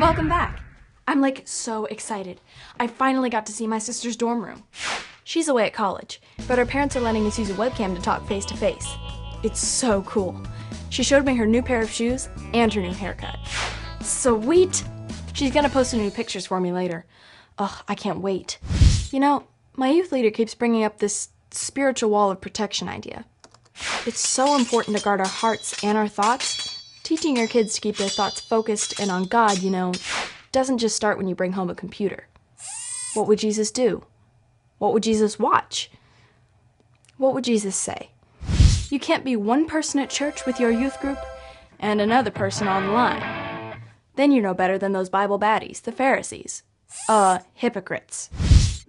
Welcome back. I'm like so excited. I finally got to see my sister's dorm room. She's away at college, but her parents are letting us use a webcam to talk face to face. It's so cool. She showed me her new pair of shoes and her new haircut. Sweet! She's gonna post some new pictures for me later. Ugh, I can't wait. You know, my youth leader keeps bringing up this spiritual wall of protection idea. It's so important to guard our hearts and our thoughts. Teaching your kids to keep their thoughts focused and on God, doesn't just start when you bring home a computer. What would Jesus do? What would Jesus watch? What would Jesus say? You can't be one person at church with your youth group and another person online. Then you're no better than those Bible baddies, the Pharisees. Hypocrites.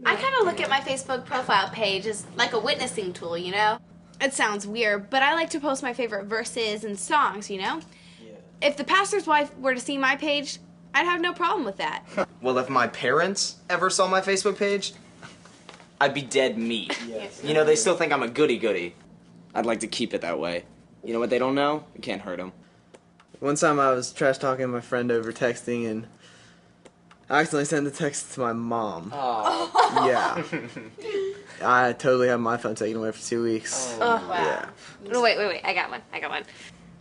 I kind of look at my Facebook profile page as like a witnessing tool, It sounds weird, but I like to post my favorite verses and songs, Yeah. If the pastor's wife were to see my page, I'd have no problem with that. Well, if my parents ever saw my Facebook page, I'd be dead meat. Yes. They still think I'm a goody-goody. I'd like to keep it that way. You know what they don't know? It can't hurt them. One time I was trash talking my friend over texting, and I accidentally sent the text to my mom. Oh. Yeah. I totally had my phone taken away for 2 weeks. Oh, wow. Yeah. No, wait, I got one.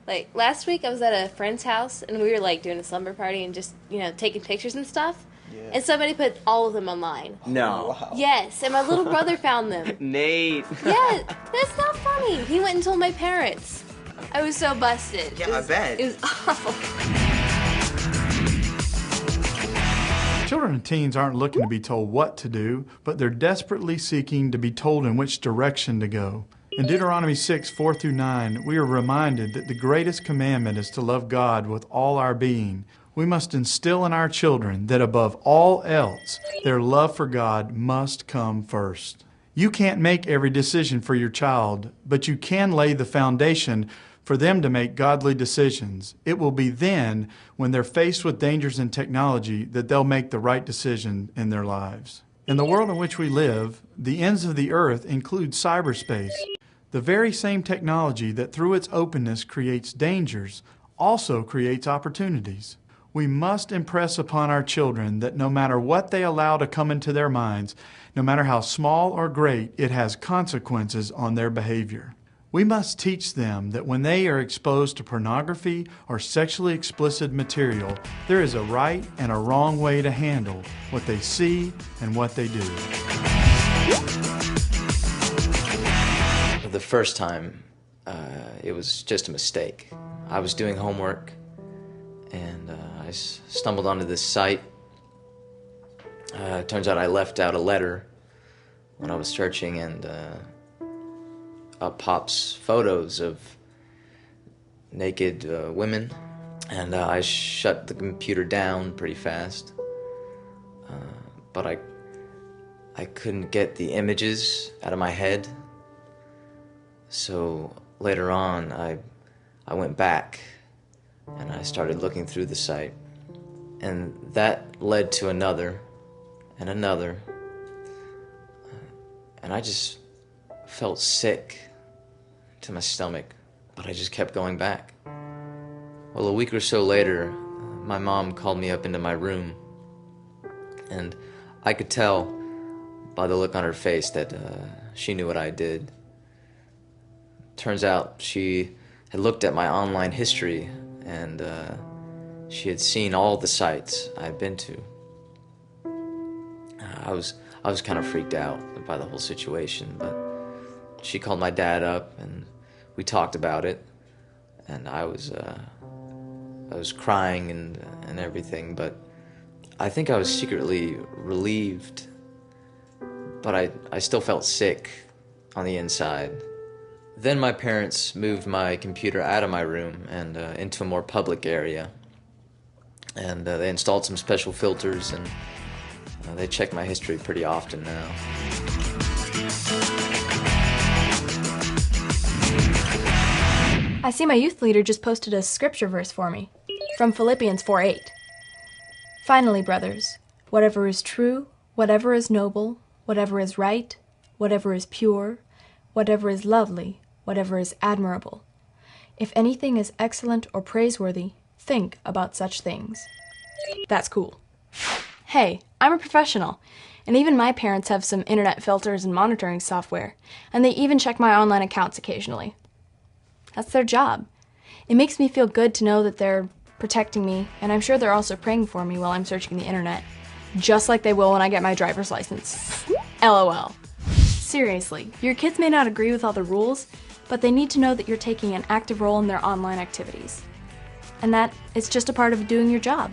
Like, last week I was at a friend's house, and we were, doing a slumber party and just, taking pictures and stuff. Yeah. And somebody put all of them online. No. Wow. Yes, and my little brother found them. Nate. Yeah, that's not funny. He went and told my parents. I was so busted. Yeah, I bet. It was awful. Children and teens aren't looking to be told what to do, but they're desperately seeking to be told in which direction to go. In Deuteronomy 6, 4 through 9, we are reminded that the greatest commandment is to love God with all our being. We must instill in our children that above all else, their love for God must come first. You can't make every decision for your child, but you can lay the foundation for them to make godly decisions. It will be then, when they're faced with dangers in technology, that they'll make the right decision in their lives. In the world in which we live, the ends of the earth include cyberspace. The very same technology that through its openness creates dangers also creates opportunities. We must impress upon our children that no matter what they allow to come into their minds, no matter how small or great, it has consequences on their behavior. We must teach them that when they are exposed to pornography or sexually explicit material, there is a right and a wrong way to handle what they see and what they do. The first time, it was just a mistake. I was doing homework, and I stumbled onto this site. It turns out I left out a letter when I was searching, and up pops photos of naked women, and I shut the computer down pretty fast. But I couldn't get the images out of my head. So later on, I went back and I started looking through the site, and that led to another and another, and I just felt sick to my stomach, but I just kept going back. Well, a week or so later, my mom called me up into my room, and I could tell by the look on her face that she knew what I did. Turns out she had looked at my online history, and she had seen all the sites I'd been to. I was kind of freaked out by the whole situation, but she called my dad up, and we talked about it, and I was crying and everything, but I think I was secretly relieved, but I still felt sick on the inside. Then my parents moved my computer out of my room and into a more public area. And they installed some special filters, and they check my history pretty often now. I see my youth leader just posted a scripture verse for me, from Philippians 4:8. Finally, brothers, whatever is true, whatever is noble, whatever is right, whatever is pure, whatever is lovely, whatever is admirable, if anything is excellent or praiseworthy, think about such things. That's cool. Hey, I'm a professional, and even my parents have some internet filters and monitoring software, and they even check my online accounts occasionally. That's their job. It makes me feel good to know that they're protecting me, and I'm sure they're also praying for me while I'm searching the internet, just like they will when I get my driver's license. LOL. Seriously, your kids may not agree with all the rules, but they need to know that you're taking an active role in their online activities. And that it's just a part of doing your job.